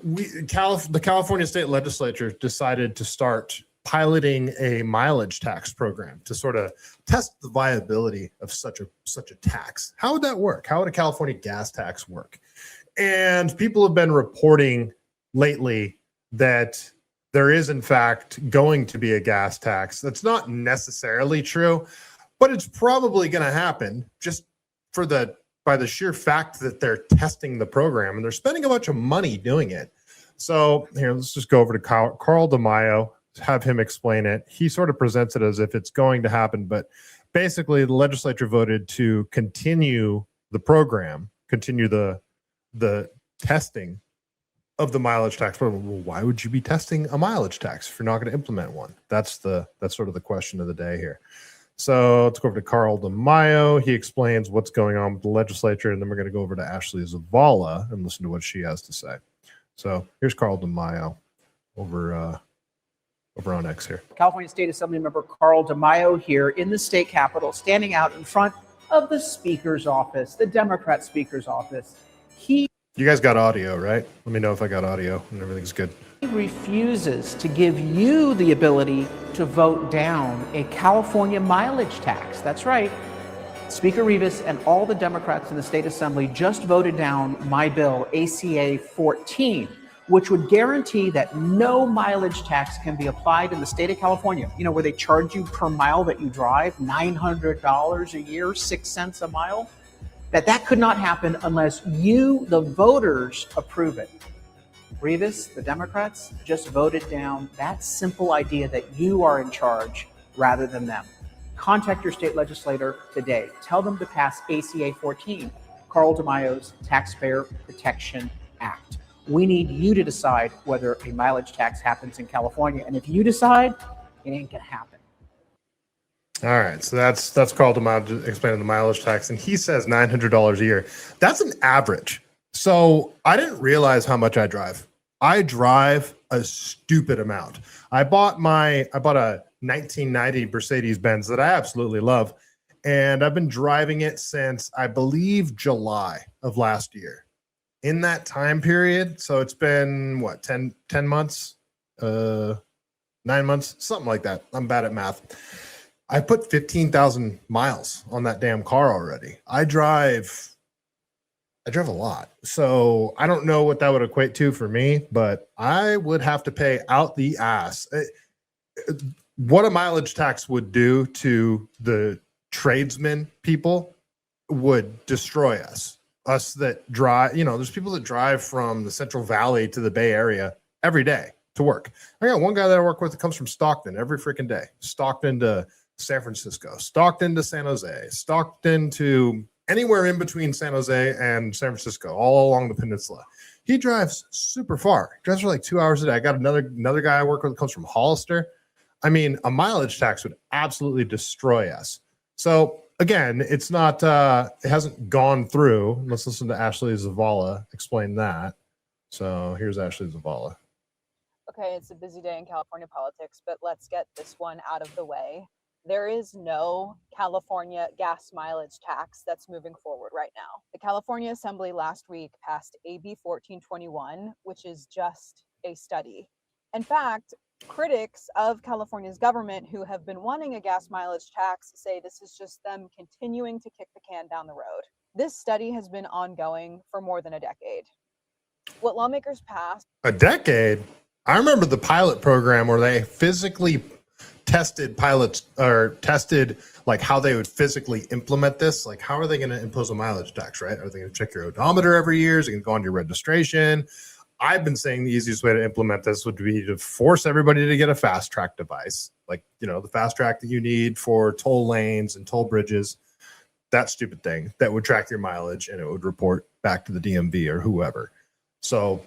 The California state legislature decided to start piloting a mileage tax program to sort of test the viability of such a tax. How would that work? How would a California gas tax work? And people have been reporting lately that there is, in fact, going to be a gas tax. That's not necessarily true, but it's probably going to happen just by the sheer fact that they're testing the program and they're spending a bunch of money doing it. So here, let's just go over to Carl DeMaio, have him explain it. He sort of presents it as if it's going to happen, but basically the legislature voted to continue the program, continue the testing of the mileage tax program. Well, why would you be testing a mileage tax if you're not going to implement one? That's sort of the question of the day here. So let's go over to Carl DeMaio. He explains what's going on with the legislature, and then we're going to go over to Ashley Zavala and listen to what she has to say. So here's Carl DeMaio over on X here. California State Assembly member Carl DeMaio here in the state capitol, standing out in front of the speaker's office, the Democrat speaker's office. You guys got audio, right? Let me know if I got audio and everything's good. He refuses to give you the ability to vote down a California mileage tax. That's right. Speaker Rivas and all the Democrats in the state assembly just voted down my bill, ACA 14, which would guarantee that no mileage tax can be applied in the state of California. You know, where they charge you per mile that you drive, $900 a year, 6 cents a mile. That could not happen unless you, the voters, approve it. Rivas, the Democrats, just voted down that simple idea that you are in charge rather than them. Contact your state legislator today. Tell them to pass ACA 14, Carl DeMaio's Taxpayer Protection Act. We need you to decide whether a mileage tax happens in California. And if you decide, it ain't gonna happen. All right, so that's Carl DeMaio explaining the mileage tax, and he says $900 a year. That's an average. So I didn't realize how much I drive. I drive a stupid amount. I bought a 1990 Mercedes-Benz that I absolutely love, and I've been driving it since, I believe, July of last year. In that time period, so it's been, what, 10 months? 9 months? Something like that. I'm bad at math. I put 15,000 miles on that damn car already. I drive a lot. So I don't know what that would equate to for me, but I would have to pay out the ass. What a mileage tax would do to the tradesmen people would destroy us. Us that drive, there's people that drive from the Central Valley to the Bay Area every day to work. I got one guy that I work with that comes from Stockton every freaking day. Stockton to San Francisco, Stockton to San Jose, Stockton to anywhere in between San Jose and San Francisco, all along the peninsula. He drives super far. He drives for like 2 hours a day. I got another guy I work with that comes from Hollister. I mean, a mileage tax would absolutely destroy us. So again, it's not, it hasn't gone through. Let's listen to Ashley Zavala explain that. So here's Ashley Zavala. Okay, it's a busy day in California politics, but let's get this one out of the way. There is no California gas mileage tax that's moving forward right now. The California Assembly last week passed AB 1421, which is just a study. In fact, critics of California's government who have been wanting a gas mileage tax say this is just them continuing to kick the can down the road. This study has been ongoing for more than a decade. What lawmakers passed... A decade? I remember the pilot program where they physically tested pilots or tested like how they would physically implement this. Like, how are they going to impose a mileage tax, right? Are they going to check your odometer every year? Is it going to go on your registration? I've been saying the easiest way to implement this would be to force everybody to get a fast track device, like, the fast track that you need for toll lanes and toll bridges, that stupid thing that would track your mileage and it would report back to the DMV or whoever. So,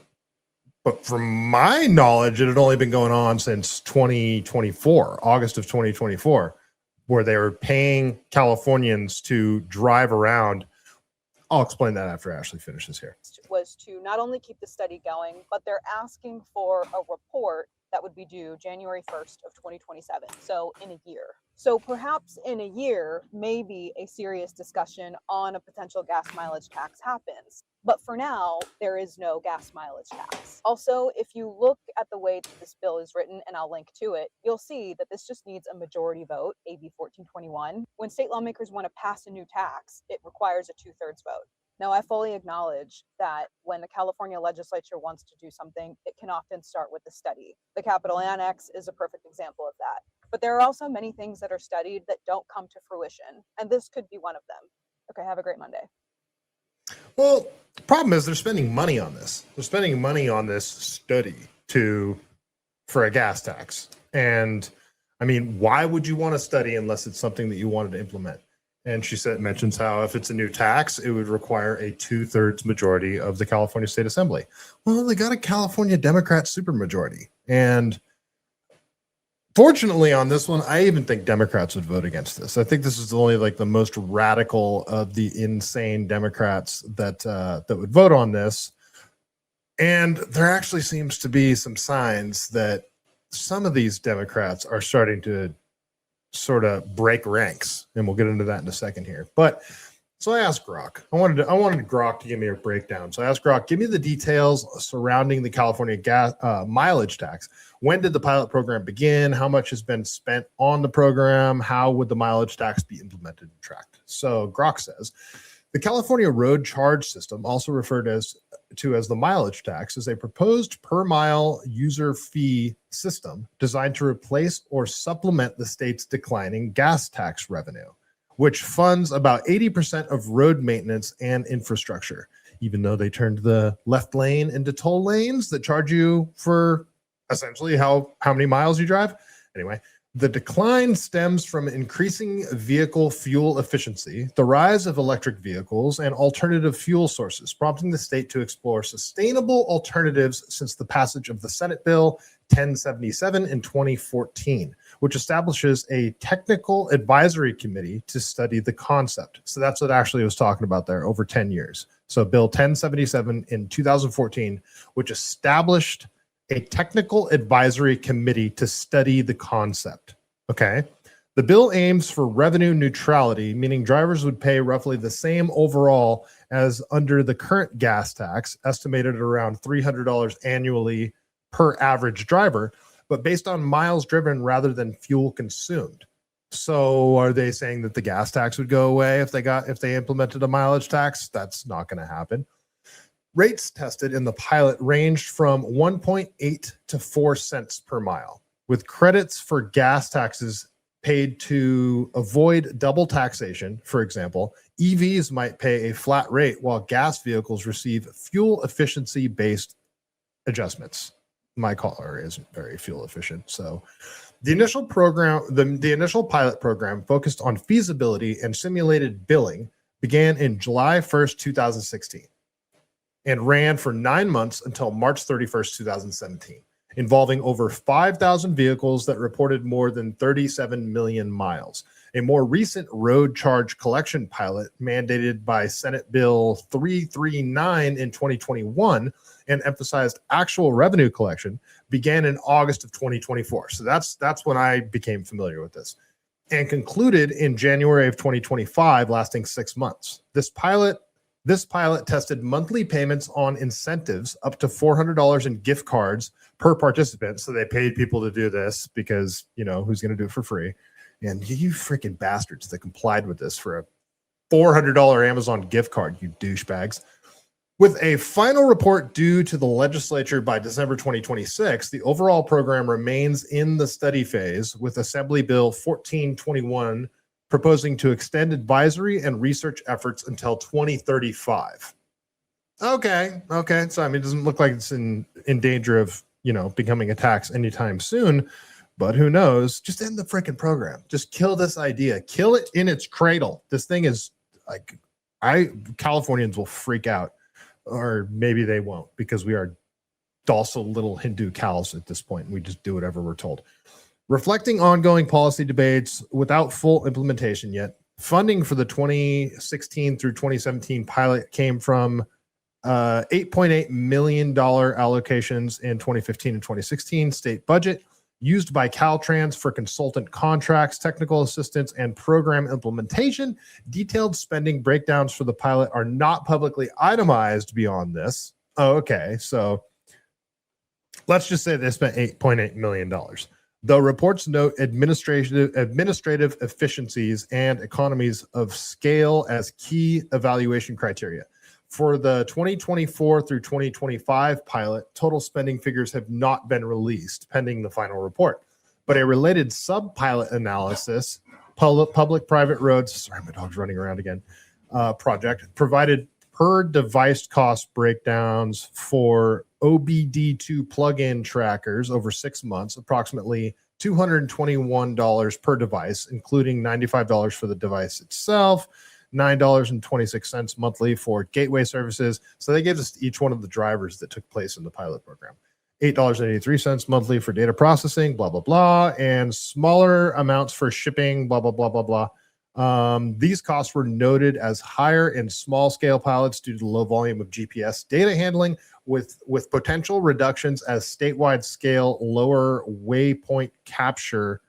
but from my knowledge, it had only been going on since 2024, August of 2024, where they were paying Californians to drive around. I'll explain that after Ashley finishes here. was to not only keep the study going, but they're asking for a report that would be due January 1st of 2027. So in a year. So perhaps in a year, maybe a serious discussion on a potential gas mileage tax happens. But for now, there is no gas mileage tax. Also, if you look at the way that this bill is written, and I'll link to it, you'll see that this just needs a majority vote, AB 1421. When state lawmakers want to pass a new tax, it requires a 2/3 vote. Now, I fully acknowledge that when the California legislature wants to do something, it can often start with a study. The Capital Annex is a perfect example of that. But there are also many things that are studied that don't come to fruition, and this could be one of them. Okay, have a great Monday. Well, the problem is they're spending money on this. They're spending money on this study for a gas tax. And I mean, why would you want to study unless it's something that you wanted to implement? And she mentions how if it's a new tax, it would require a 2/3 majority of the California State Assembly. Well, they got a California Democrat supermajority. And fortunately on this one, I even think Democrats would vote against this. I think this is only like the most radical of the insane Democrats that would vote on this. And there actually seems to be some signs that some of these Democrats are starting to sort of break ranks, and we'll get into that in a second here. But so I asked Grok. I wanted Grok to give me a breakdown. So I asked Grok, give me the details surrounding the California gas mileage tax. When did the pilot program begin? How much has been spent on the program? How would the mileage tax be implemented and tracked? So Grok says the California road charge system, also referred to as the mileage tax, is a proposed per mile user fee system designed to replace or supplement the state's declining gas tax revenue, which funds about 80% of road maintenance and infrastructure, even though they turned the left lane into toll lanes that charge you for essentially how many miles you drive. Anyway, the decline stems from increasing vehicle fuel efficiency, the rise of electric vehicles, and alternative fuel sources, prompting the state to explore sustainable alternatives since the passage of the Senate Bill 1077 in 2014, which establishes a technical advisory committee to study the concept. So that's what Ashley was talking about there, over 10 years. So Bill 1077 in 2014, which established a technical advisory committee to study the concept. Okay. The bill aims for revenue neutrality, meaning drivers would pay roughly the same overall as under the current gas tax, estimated at around $300 annually per average driver, but based on miles driven rather than fuel consumed. So are they saying that the gas tax would go away if they implemented a mileage tax? That's not going to happen. Rates tested in the pilot ranged from 1.8 to 4 cents per mile, with credits for gas taxes paid to avoid double taxation. For example, EVs might pay a flat rate while gas vehicles receive fuel efficiency based adjustments. My car isn't very fuel efficient. So the initial program, the initial pilot program focused on feasibility and simulated billing began in July 1st, 2016. And ran for 9 months until March 31st, 2017, involving over 5,000 vehicles that reported more than 37 million miles. A more recent road charge collection pilot mandated by Senate Bill 339 in 2021 and emphasized actual revenue collection began in August of 2024. So that's when I became familiar with this, and concluded in January of 2025, lasting 6 months. This pilot tested monthly payments on incentives up to $400 in gift cards per participant. So they paid people to do this because, who's going to do it for free? And you freaking bastards that complied with this for a $400 Amazon gift card, you douchebags. With a final report due to the legislature by December 2026, the overall program remains in the study phase, with Assembly Bill 1421 proposing to extend advisory and research efforts until 2035. Okay. So, it doesn't look like it's in danger of, becoming a tax anytime soon, but who knows? Just end the freaking program. Just kill this idea. Kill it in its cradle. This thing is like, Californians will freak out, or maybe they won't, because we are docile little Hindu cows at this point, and we just do whatever we're told. Reflecting ongoing policy debates without full implementation yet, funding for the 2016 through 2017 pilot came from $8.8 million allocations in 2015 and 2016 state budget used by Caltrans for consultant contracts, technical assistance, and program implementation. Detailed spending breakdowns for the pilot are not publicly itemized beyond this. Oh, okay. So let's just say they spent $8.8 million. Though reports note administrative efficiencies and economies of scale as key evaluation criteria. For the 2024 through 2025 pilot, total spending figures have not been released pending the final report. But a related sub-pilot analysis, public-private roads, sorry, my dog's running around again, project, provided per device cost breakdowns for OBD2 plug-in trackers over 6 months, approximately $221 per device, including $95 for the device itself, $9.26 monthly for gateway services. So they gave us each one of the drivers that took place in the pilot program. $8.83 monthly for data processing, blah, blah, blah, and smaller amounts for shipping, blah, blah, blah, blah, blah. These costs were noted as higher in small scale pilots due to the low volume of GPS data handling, with potential reductions as statewide scale lower waypoint capture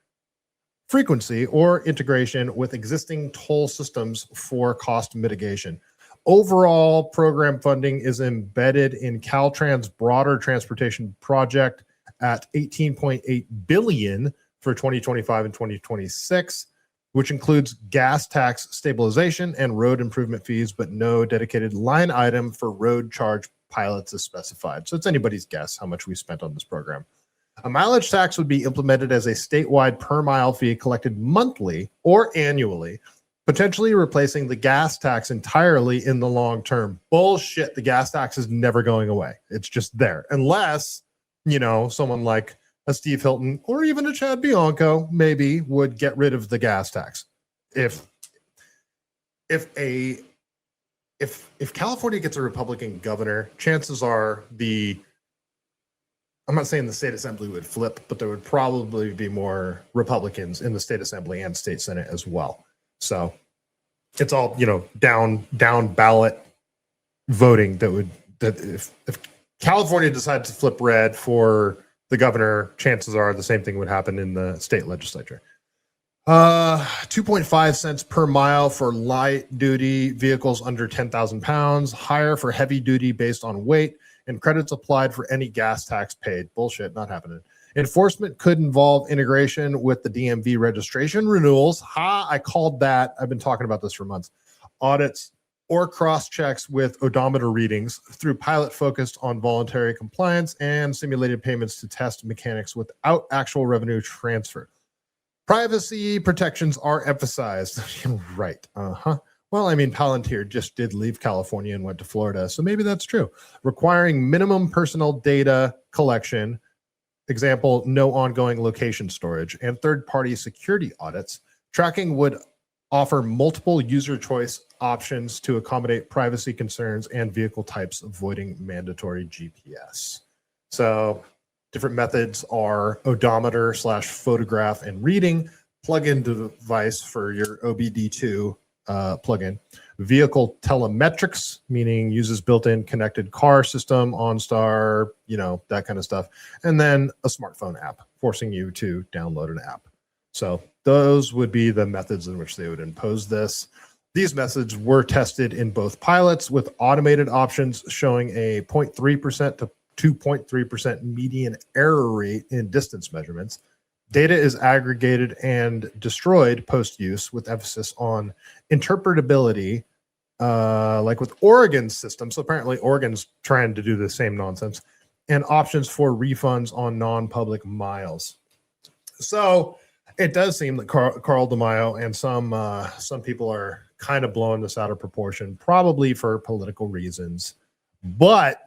frequency or integration with existing toll systems for cost mitigation. Overall program funding is embedded in Caltrans' broader transportation project at $18.8 billion for 2025 and 2026, which includes gas tax stabilization and road improvement fees, but no dedicated line item for road charge pilots is specified. So it's anybody's guess how much we spent on this program. A mileage tax would be implemented as a statewide per mile fee collected monthly or annually, potentially replacing the gas tax entirely in the long term. Bullshit. The gas tax is never going away. It's just there. Unless, someone like a Steve Hilton or even a Chad Bianco maybe would get rid of the gas tax. If California gets a Republican governor, chances are I'm not saying the state assembly would flip, but there would probably be more Republicans in the state assembly and state senate as well. So it's all, down ballot voting that if California decided to flip red for the governor, chances are the same thing would happen in the state legislature. 2.5 cents per mile for light duty vehicles under 10,000 pounds, higher for heavy duty based on weight, and credits applied for any gas tax paid. Bullshit, not happening. Enforcement could involve integration with the DMV registration renewals. I called that. I've been talking about this for months. Audits or cross checks with odometer readings through pilot focused on voluntary compliance and simulated payments to test mechanics without actual revenue transfer. Privacy protections are emphasized. Right. Well, Palantir just did leave California and went to Florida, so maybe that's true. Requiring minimum personal data collection, example, no ongoing location storage, and third-party security audits. Tracking would offer multiple user choice options to accommodate privacy concerns and vehicle types, avoiding mandatory GPS. So different methods are odometer / photograph and reading, plug-in device for your OBD2 plug-in, vehicle telemetrics, meaning uses built-in connected car system, OnStar, that kind of stuff, and then a smartphone app forcing you to download an app. So those would be the methods in which they would impose this. These methods were tested in both pilots with automated options showing a 0.3% to 2.3% median error rate in distance measurements. Data is aggregated and destroyed post-use with emphasis on interpretability, like with Oregon's system. So apparently Oregon's trying to do the same nonsense, and options for refunds on non-public miles. So it does seem that Carl DeMaio and some people are kind of blowing this out of proportion, probably for political reasons. But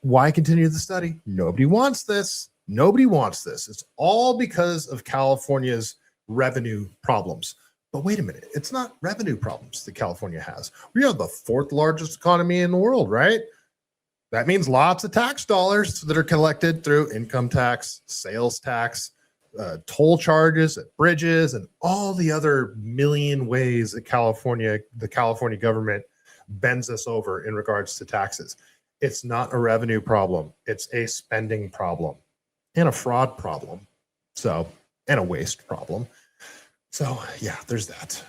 why continue the study? Nobody wants this. Nobody wants this. It's all because of California's revenue problems. But wait a minute. It's not revenue problems that California has. We are the 4th largest economy in the world, right? That means lots of tax dollars that are collected through income tax, sales tax, toll charges at bridges, and all the other million ways that the California government bends us over in regards to taxes. It's not a revenue problem. It's a spending problem and a fraud problem. So, and a waste problem. So yeah, there's that.